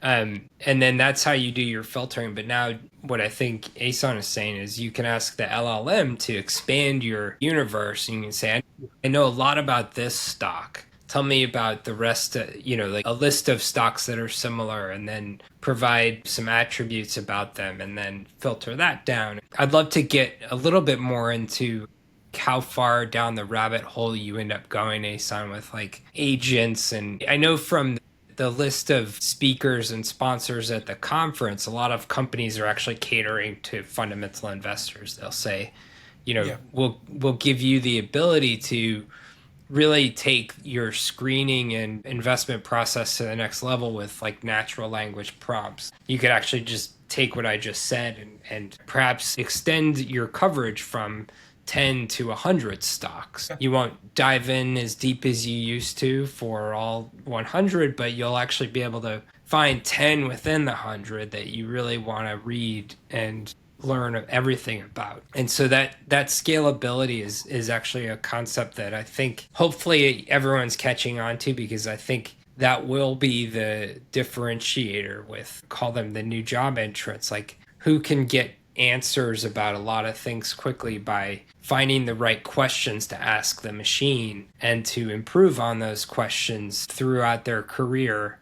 And then that's how you do your filtering. But now what I think Ehsan is saying is you can ask the LLM to expand your universe, and you can say, I know a lot about this stock. Tell me about the rest, like a list of stocks that are similar, and then provide some attributes about them, and then filter that down. I'd love to get a little bit more into how far down the rabbit hole you end up going, Ehsan, with like agents. And I know from the list of speakers and sponsors at the conference, a lot of companies are actually catering to fundamental investors. They'll say, we'll give you the ability to really take your screening and investment process to the next level with like natural language prompts. You could actually just take what I just said and perhaps extend your coverage from 10 to 100 stocks. You won't dive in as deep as you used to for all 100, but you'll actually be able to find 10 within the 100 that you really want to read and learn everything about. And so that scalability is actually a concept that I think hopefully everyone's catching on to, because I think that will be the differentiator with, call them the new job entrants, like who can get answers about a lot of things quickly by finding the right questions to ask the machine and to improve on those questions throughout their career.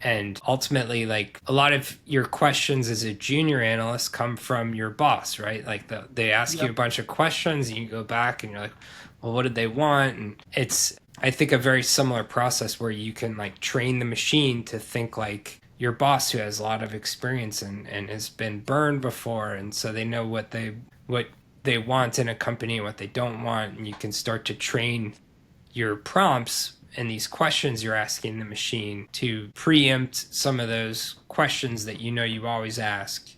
And ultimately, like a lot of your questions as a junior analyst come from your boss, right? Like they ask you a bunch of questions and you go back and you're like, well, what did they want? And it's, I think, a very similar process where you can like train the machine to think like your boss, who has a lot of experience and has been burned before. And so they know what they want in a company and what they don't want. And you can start to train your prompts and these questions you're asking the machine to preempt some of those questions that you always ask.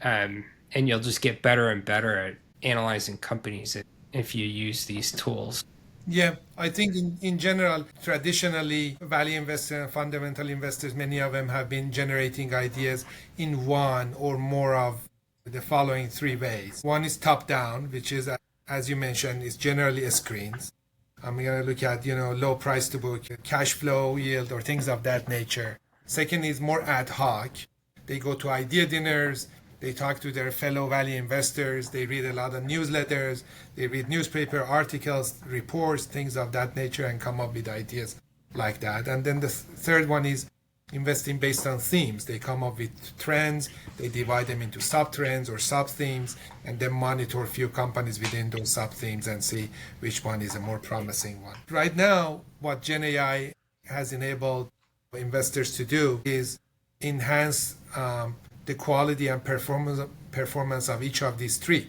And you'll just get better and better at analyzing companies if you use these tools. Yeah, I think in general, traditionally, value investors and fundamental investors, many of them have been generating ideas in one or more of the following three ways. One is top-down, which is, as you mentioned, is generally screens. I'm going to look at, low price to book, cash flow yield, or things of that nature. Second is more ad hoc. They go to idea dinners. They talk to their fellow value investors. They read a lot of newsletters. They read newspaper articles, reports, things of that nature, and come up with ideas like that. And then the third one is investing based on themes. They come up with trends. They divide them into sub-trends or sub-themes, and then monitor a few companies within those sub-themes and see which one is a more promising one. Right now, what GenAI has enabled investors to do is enhance the quality and performance of each of these three.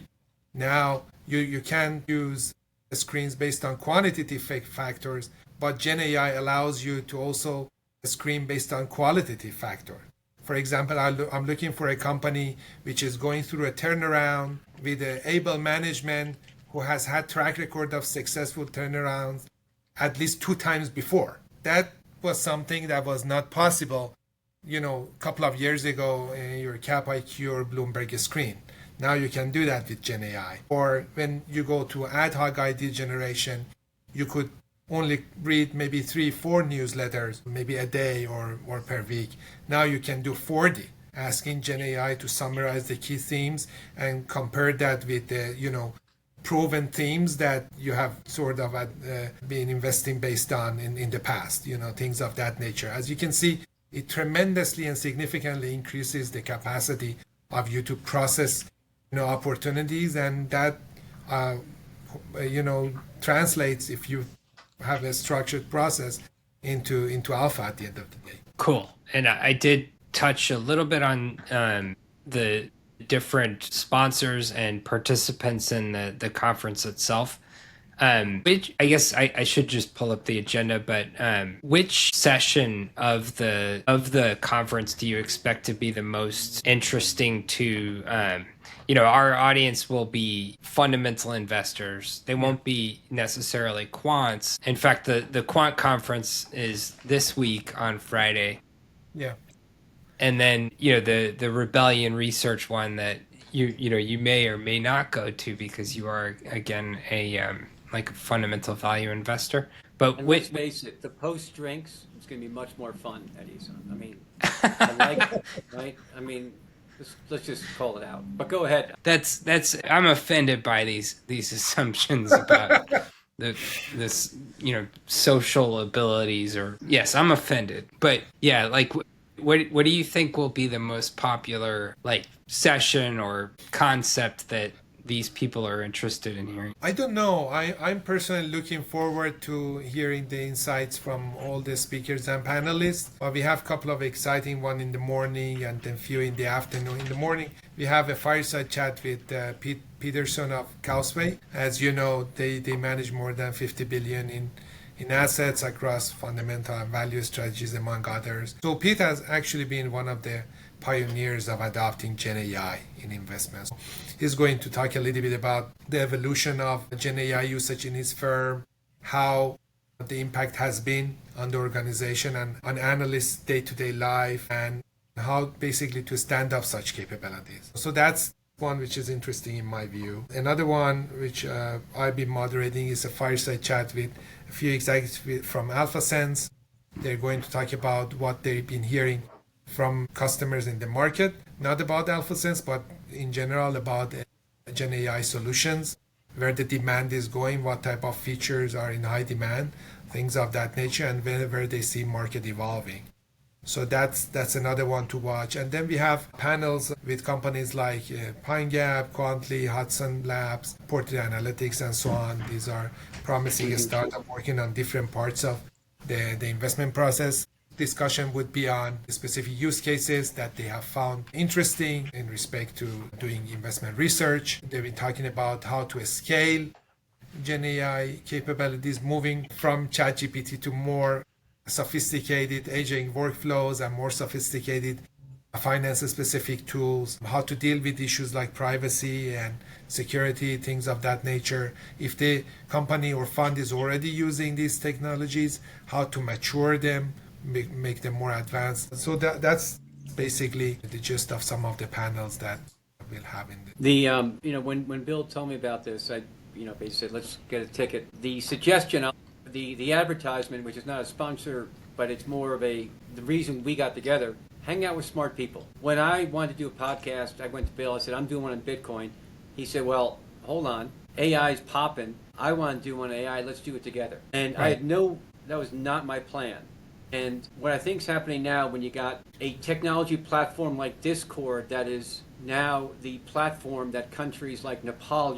Now, you can use screens based on quantitative factors, but GenAI allows you to also screen based on qualitative factor. For example, I'm looking for a company which is going through a turnaround with able management who has had track record of successful turnarounds, at least 2 times before. That was something that was not possible, a couple of years ago in your Cap IQ or Bloomberg screen. Now you can do that with GenAI. Or when you go to ad hoc idea generation, you could only read maybe 3-4 newsletters, maybe a day or per week. Now you can do 40, asking GenAI to summarize the key themes and compare that with the, proven themes that you have sort of been investing based on in the past, things of that nature. As you can see, it tremendously and significantly increases the capacity of you to process, opportunities, and that, translates, if you have a structured process, into alpha at the end of the day. Cool. And I did touch a little bit on the different sponsors and participants in the conference itself. Which I guess I should just pull up the agenda, but which session of the conference do you expect to be the most interesting to our audience will be fundamental investors. They won't be necessarily quants. In fact, the quant conference is this week on Friday. Yeah. And then, the Rebellion research one that you may or may not go to because you are, again, a fundamental value investor. But let's face it, the post drinks is going to be much more fun at Ehsan. I mean, I like it, right? I mean, let's just call it out. But go ahead. I'm offended by these assumptions about this social abilities, or yes, I'm offended. But yeah, what do you think will be the most popular session or concept that these people are interested in hearing? I don't know. I'm personally looking forward to hearing the insights from all the speakers and panelists. But we have a couple of exciting ones in the morning and then few in the afternoon. In the morning, we have a fireside chat with Pete Peterson of Causeway. As you know, they manage more than 50 billion in assets across fundamental and value strategies, among others. So Pete has actually been one of the pioneers of adopting GenAI in investments. He's going to talk a little bit about the evolution of GenAI usage in his firm, how the impact has been on the organization and on analysts' day-to-day life, and how basically to stand up such capabilities. So that's one which is interesting in my view. Another one which I'll be moderating is a fireside chat with a few executives from AlphaSense. They're going to talk about what they've been hearing from customers in the market, not about AlphaSense, but in general about GenAI solutions, where the demand is going, what type of features are in high demand, things of that nature, and where they see market evolving. So that's another one to watch. And then we have panels with companies like PineGap, Quantly, Hudson Labs, Portrait Analytics, and so on. These are promising startups working on different parts of the investment process. Discussion would be on specific use cases that they have found interesting in respect to doing investment research. They've been talking about how to scale GenAI capabilities, moving from ChatGPT to more sophisticated aging workflows and more sophisticated finance-specific tools, how to deal with issues like privacy and security, things of that nature. If the company or fund is already using these technologies, how to mature them, make them more advanced. So that's basically the gist of some of the panels that we'll have in when Bill told me about this, I basically said, let's get a ticket. The suggestion, the advertisement, which is not a sponsor, but it's more of the reason we got together, hang out with smart people. When I wanted to do a podcast, I went to Bill, I said, I'm doing one on Bitcoin. He said, well, hold on, AI's popping. I want to do one on AI, let's do it together. And right. That was not my plan. And what I think is happening now, when you got a technology platform like Discord that is now the platform that countries like Nepal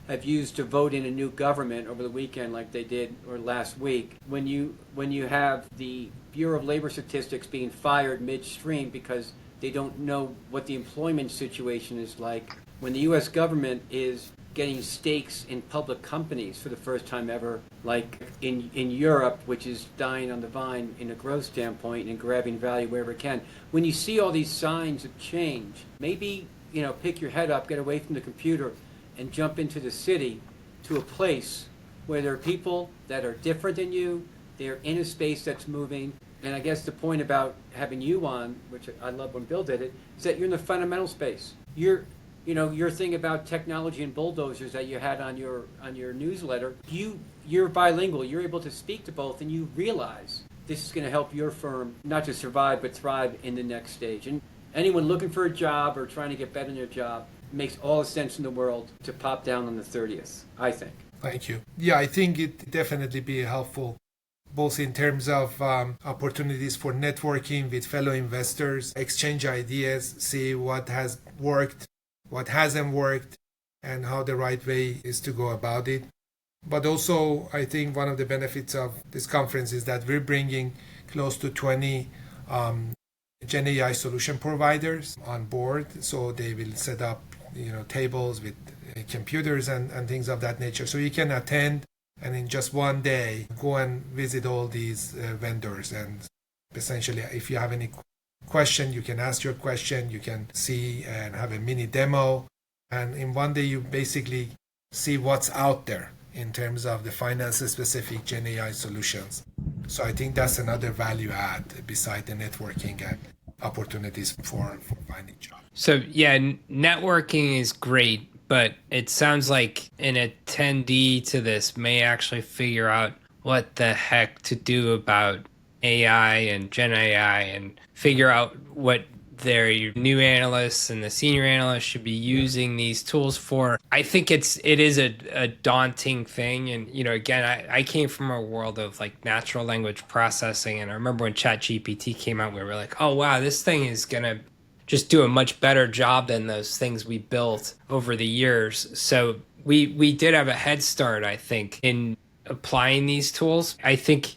have used to vote in a new government over the weekend, like they did or last week. When you have the Bureau of Labor Statistics being fired midstream because they don't know what the employment situation is like, when the U.S. government is getting stakes in public companies for the first time ever, like in Europe, which is dying on the vine in a growth standpoint and grabbing value wherever it can. When you see all these signs of change, maybe, pick your head up, get away from the computer, and jump into the city to a place where there are people that are different than you, they're in a space that's moving. And I guess the point about having you on, which I love when Bill did it, is that you're in the fundamental space. Your thing about technology and bulldozers that you had on your newsletter, you're bilingual. You're able to speak to both, and you realize this is going to help your firm not just survive but thrive in the next stage. And anyone looking for a job or trying to get better in their job, it makes all the sense in the world to pop down on the 30th, I think. Thank you. Yeah, I think it definitely be helpful, both in terms of opportunities for networking with fellow investors, exchange ideas, see what has worked, what hasn't worked, and how the right way is to go about it. But also, I think one of the benefits of this conference is that we're bringing close to 20 GenAI solution providers on board. So they will set up, tables with computers and things of that nature. So you can attend and in just one day go and visit all these vendors. And essentially, if you have any question, you can ask your question, you can see and have a mini demo. And in one day, you basically see what's out there in terms of the finance-specific GenAI solutions. So I think that's another value add beside the networking and opportunities for finding jobs. So yeah, networking is great, but it sounds like an attendee to this may actually figure out what the heck to do about AI and Gen AI and figure out what their new analysts and the senior analysts should be using these tools for. I think it is a daunting thing. And, again, I came from a world of like natural language processing. And I remember when ChatGPT came out, we were like, oh, wow, this thing is going to just do a much better job than those things we built over the years. So we did have a head start, I think, in applying these tools. I think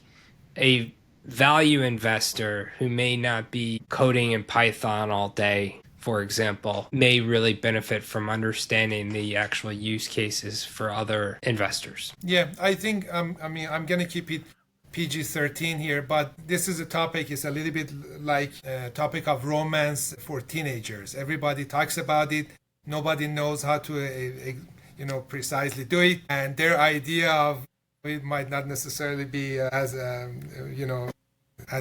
a value investor who may not be coding in Python all day, for example, may really benefit from understanding the actual use cases for other investors. Yeah, I think, I'm going to keep it PG-13 here, but this is a topic, it's a little bit like a topic of romance for teenagers. Everybody talks about it. Nobody knows how to, precisely do it. And their idea of it might not necessarily be as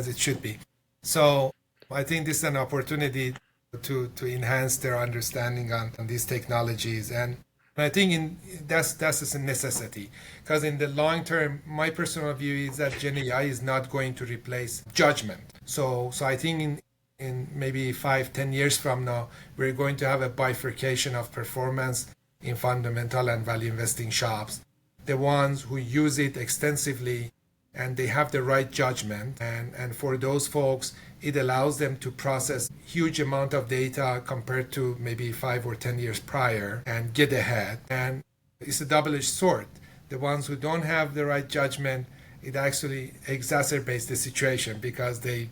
it should be. So I think this is an opportunity to enhance their understanding on these technologies. And I think that's a necessity, because in the long term, my personal view is that GenAI is not going to replace judgment. So I think in maybe 5-10 years from now, we're going to have a bifurcation of performance in fundamental and value investing shops. The ones who use it extensively and they have the right judgment. And for those folks, it allows them to process huge amount of data compared to maybe 5 or 10 years prior and get ahead. And it's a double-edged sword. The ones who don't have the right judgment, it actually exacerbates the situation because they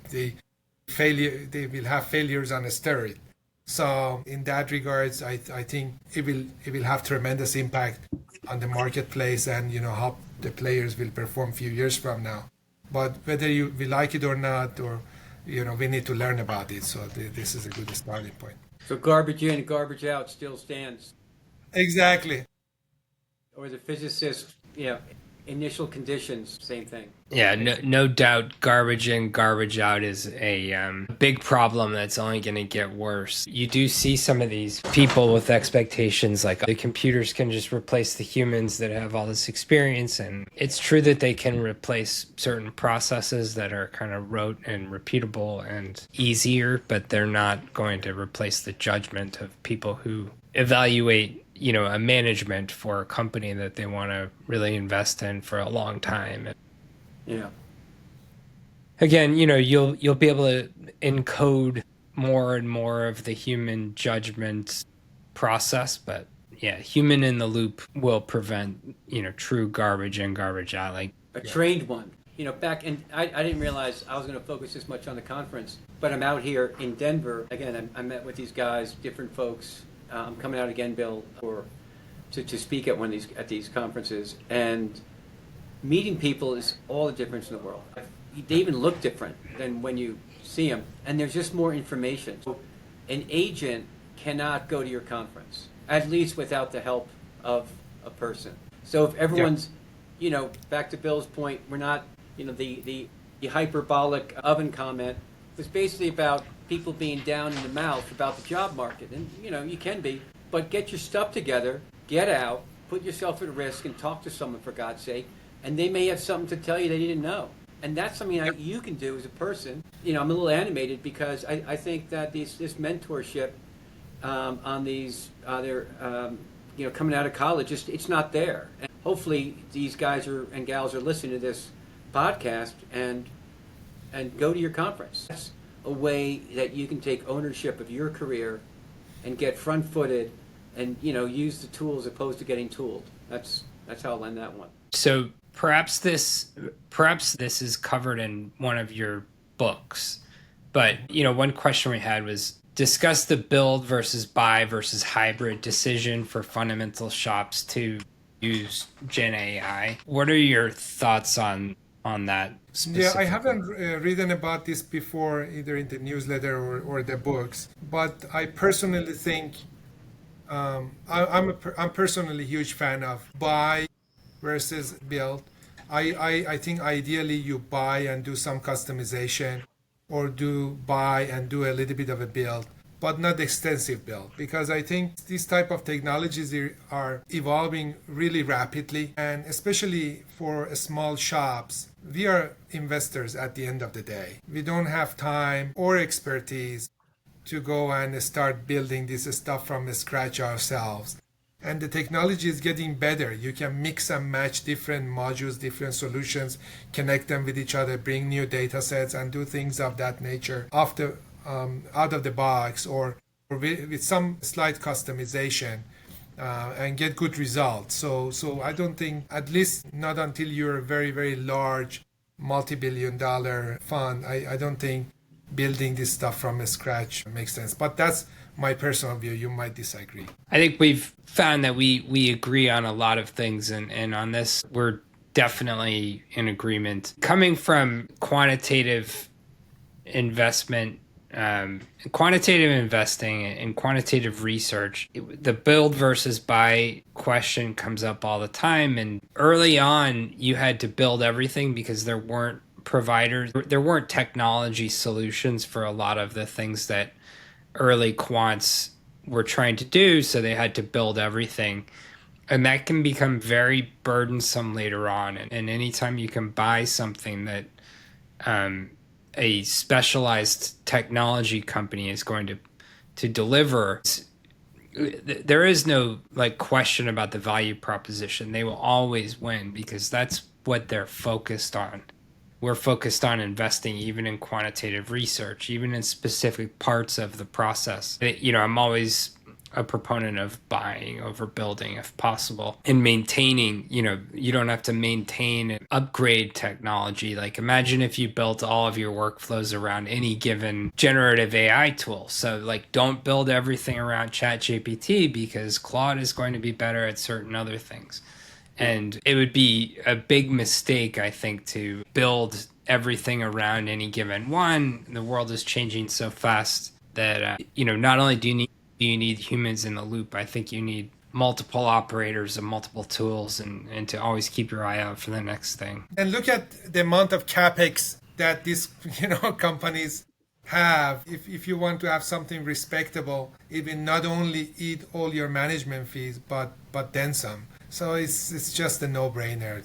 will have failures on a steroid. So in that regards, I think it will have tremendous impact on the marketplace and how the players will perform a few years from now. But whether we like it or not, or we need to learn about it. So this is a good starting point. So garbage in, garbage out still stands. Exactly. Or the physicist, initial conditions, same thing. Yeah, no doubt garbage in, garbage out is a big problem that's only going to get worse. You do see some of these people with expectations like the computers can just replace the humans that have all this experience. And it's true that they can replace certain processes that are kind of rote and repeatable and easier, but they're not going to replace the judgment of people who evaluate a management for a company that they want to really invest in for a long time. Yeah. Again, you'll be able to encode more and more of the human judgment process, but yeah, human in the loop will prevent, true garbage in, garbage out. Like a trained one. Back in, I didn't realize I was going to focus this much on the conference, but I'm out here in Denver. Again, I met with these guys, different folks. I'm coming out again, Bill, to speak at these conferences, and meeting people is all the difference in the world. They even look different than when you see them, and there's just more information. So an agent cannot go to your conference, at least without the help of a person. So if everyone's back to Bill's point, we're not, the hyperbolic oven comment was basically about people being down in the mouth about the job market. And, you can be, but get your stuff together, get out, put yourself at risk and talk to someone, for God's sake, and they may have something to tell you they didn't know. And that's something you can do as a person. I'm a little animated because I think that this mentorship on these, coming out of college, it's not there. And hopefully these guys and gals are listening to this podcast and go to your conference. That's a way that you can take ownership of your career and get front-footed and, use the tool as opposed to getting tooled. That's how I'll end that one. So perhaps this is covered in one of your books, but one question we had was discuss the build versus buy versus hybrid decision for fundamental shops to use GenAI. What are your thoughts on that specifically? Yeah, I haven't written about this before, either in the newsletter or the books, but I personally think I'm personally a huge fan of buy versus build. I think ideally you buy and do some customization, or do buy and do a little bit of a build, but not extensive build, because I think these type of technologies are evolving really rapidly, and especially for small shops, we are investors at the end of the day. We don't have time or expertise to go and start building this stuff from scratch ourselves. And the technology is getting better. You can mix and match different modules, different solutions, connect them with each other, bring new data sets, and do things of that nature out of the box, or with some slight customization, and get good results. So I don't think, at least not until you're a very, very large, multi-billion-dollar fund, I don't think building this stuff from scratch makes sense. But that's my personal view. You might disagree. I think we've found that we agree on a lot of things, and on this we're definitely in agreement. Coming from quantitative investment, quantitative investing and quantitative research, the build versus buy question comes up all the time. And early on, you had to build everything because there weren't providers, there weren't technology solutions for a lot of the things that early quants were trying to do, so they had to build everything. And that can become very burdensome later on. And anytime you can buy something that a specialized technology company is going to deliver, there is no question about the value proposition. They will always win because that's what they're focused on. We're focused on investing even in quantitative research, even in specific parts of the process. I'm always a proponent of buying over building if possible, and maintaining. You don't have to maintain and upgrade technology. Like, imagine if you built all of your workflows around any given generative AI tool. So don't build everything around ChatGPT because Claude is going to be better at certain other things. And it would be a big mistake, I think, to build everything around any given one. The world is changing so fast that, not only do you need humans in the loop, I think you need multiple operators and multiple tools, and to always keep your eye out for the next thing. And look at the amount of capex that these companies have. If you want to have something respectable, it will not only eat all your management fees, but then some. So it's just a no-brainer,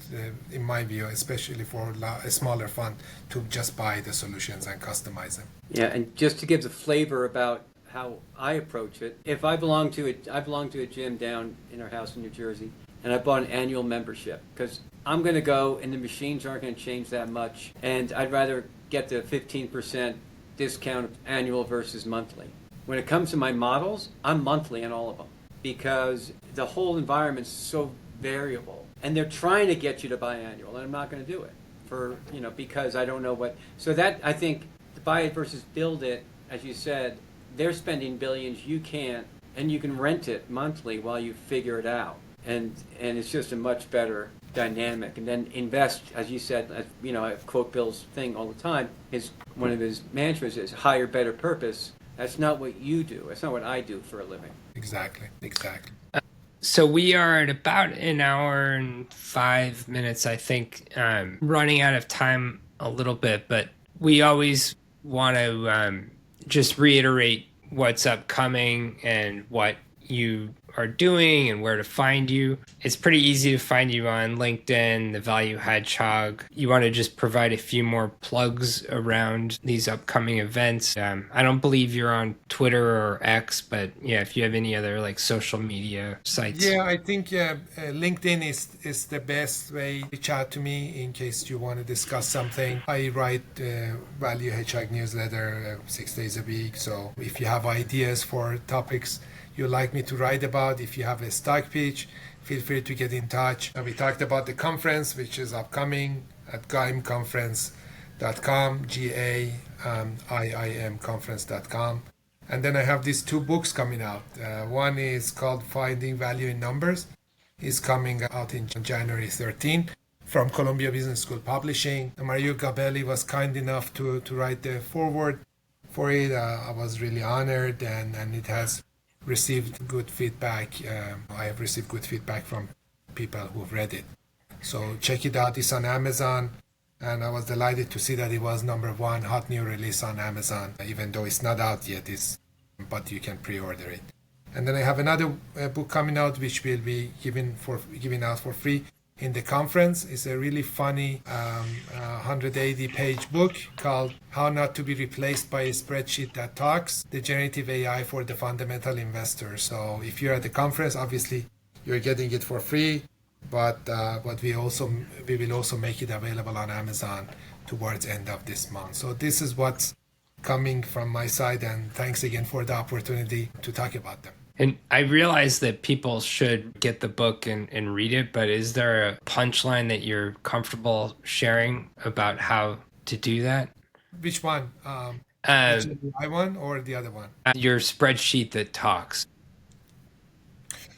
in my view, especially for a smaller fund, to just buy the solutions and customize them. Yeah, and just to give the flavor about how I approach it, if I belong to a gym down in our house in New Jersey, and I bought an annual membership, because I'm going to go and the machines aren't going to change that much, and I'd rather get the 15% discount annual versus monthly. When it comes to my models, I'm monthly on all of them, because the whole environment's so variable, and they're trying to get you to buy annual, and I'm not going to do it because I don't know what. So that, I think, to buy it versus build it, as you said, they're spending billions, you can't, and you can rent it monthly while you figure it out, and it's just a much better dynamic. And then invest, as you said, I quote Bill's thing all the time. One of his mantras is higher, better purpose. That's not what you do. That's not what I do for a living. Exactly. So we are at about an hour and 5 minutes, I think, running out of time a little bit, but we always want to just reiterate what's upcoming and what you are doing and where to find you. It's pretty easy to find you on LinkedIn, the Value Hedgehog. You want to just provide a few more plugs around these upcoming events. I don't believe you're on Twitter or X, but yeah, if you have any other like social media sites. Yeah, I think LinkedIn is the best way to reach out to me in case you want to discuss something. I write Value Hedgehog newsletter 6 days a week. So if you have ideas for topics you like me to write about, if you have a stock pitch, feel free to get in touch. We talked about the conference, which is upcoming at gaimconference.com, GAIIM conference.com. And then I have these 2 books coming out. One is called Finding Value in Numbers. It's coming out in January 13 from Columbia Business School Publishing. Mario Gabelli was kind enough to write the foreword for it. I was really honored, and it has received good feedback. I have received good feedback from people who've read it. So check it out. It's on Amazon. And I was delighted to see that it was #1 hot new release on Amazon, even though it's not out yet, but you can pre-order it. And then I have another book coming out, which will be given out for free in the conference. It's a really funny 180-page book called How Not to Be Replaced by a Spreadsheet That Talks, the Generative AI for the Fundamental Investor. So if you're at the conference, obviously you're getting it for free. But we will also make it available on Amazon towards end of this month. So this is what's coming from my side, and thanks again for the opportunity to talk about them. And I realize that people should get the book and read it, but is there a punchline that you're comfortable sharing about how to do that? Which one? The I one or the other one? Your spreadsheet that talks.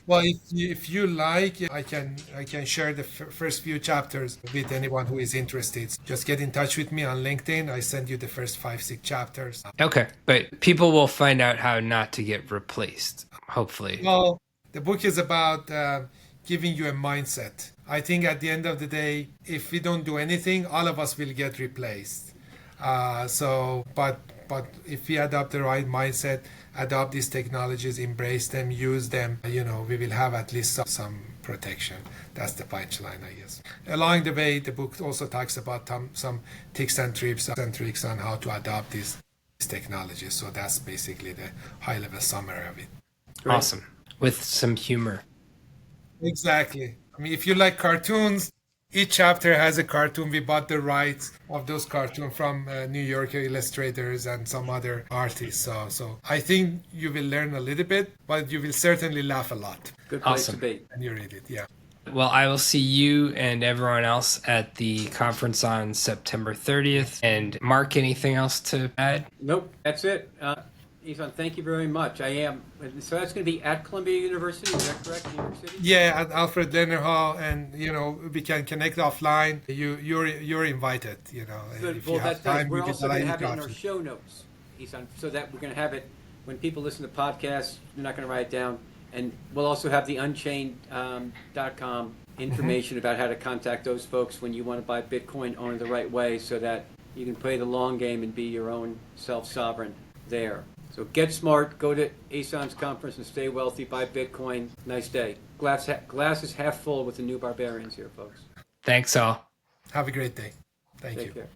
Well, if you like, I can share the first few chapters with anyone who is interested. Just get in touch with me on LinkedIn. I send you the first 5-6 chapters. Okay, but people will find out how not to get replaced, hopefully. Well, the book is about giving you a mindset. I think at the end of the day, if we don't do anything, all of us will get replaced. But if we adopt the right mindset, adopt these technologies, embrace them, use them, we will have at least some protection. That's the punchline, I guess. Along the way, the book also talks about some tips and tricks on how to adopt these technologies. So that's basically the high-level summary of it. Great. Awesome. With some humor. Exactly. I mean, if you like cartoons, each chapter has a cartoon. We bought the rights of those cartoons from New Yorker illustrators and some other artists. So I think you will learn a little bit, but you will certainly laugh a lot. Good place Awesome. to be. And you read it, yeah. Well, I will see you and everyone else at the conference on September 30th. And Mark, anything else to add? Nope, that's it. Ehsan, thank you very much. So that's going to be at Columbia University, is that correct, New York City? Yeah, at Alfred Lerner Hall, and we can connect offline. You're invited. Good. If Well, you have that's nice. time, We're we also can going to allow have you it in our to. show notes, Ehsan, so that we're going to have it when people listen to podcasts. They're not going to write it down, and we'll also have the Unchained.com information about how to contact those folks when you want to buy Bitcoin on the right way, so that you can play the long game and be your own self-sovereign there. So get smart, go to Ehsan's conference and stay wealthy, buy Bitcoin. Nice day. Glass is half full with the new Barbarians here, folks. Thanks all. Have a great day. Thank you. Take care.